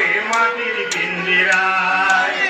করে মাটির পিঞ্জিরায়।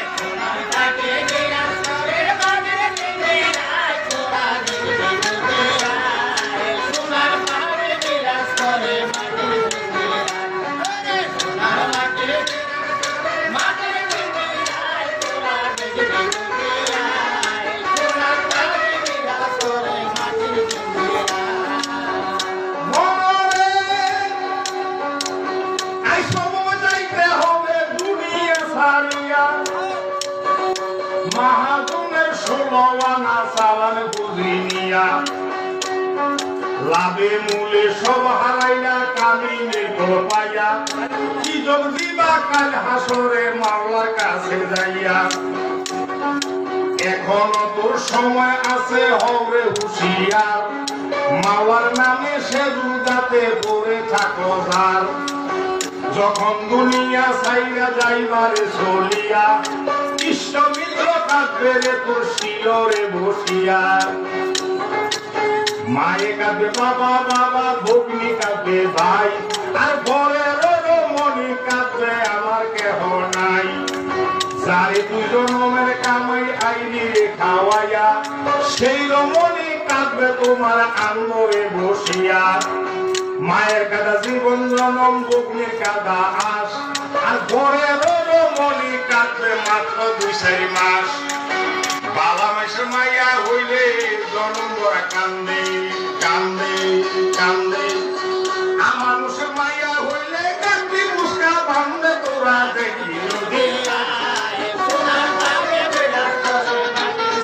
মাহাজনের 16 আনা চালান বুঝিনিয়া লাভে মূলে সব হারাইয়া কালি নির্ভর পাইয়া কি যোগ দিবা কাল হাসরে মাওলার কাছে যাইয়া। এখনো তোর সময় আছে হরে হুঁশিয়ার, মাওলার নামে সে রুদাতে পড়ে থাকো যার। যখন দুনিয়া ছাইরা যাইবারে চলিয়া ইষ্ট মিত্র কাঁদবে রে তোর শিয়রে বসিয়া। মায়ে কাঁদবে বাবা বাবা, ভগ্নি কাঁদবে ভাই, আর ঘরের মনি কাঁদবে আমার কেহ নাই। যারে তুই জন্মের কামাই আইনি রে খাওয়াইয়া, সেই রমণী কাঁদবে তোমার আঙ্গরে বসিয়া। মায়ের কাদা জীবন জনম, ভগ্নির কাদা আস, আর ঘরের মনি কাঁদবে মাত্র 2-4 মাস। বালা মাসের মাইয়া হইলে জনম বড় কান্দে কান্দে কান্দে।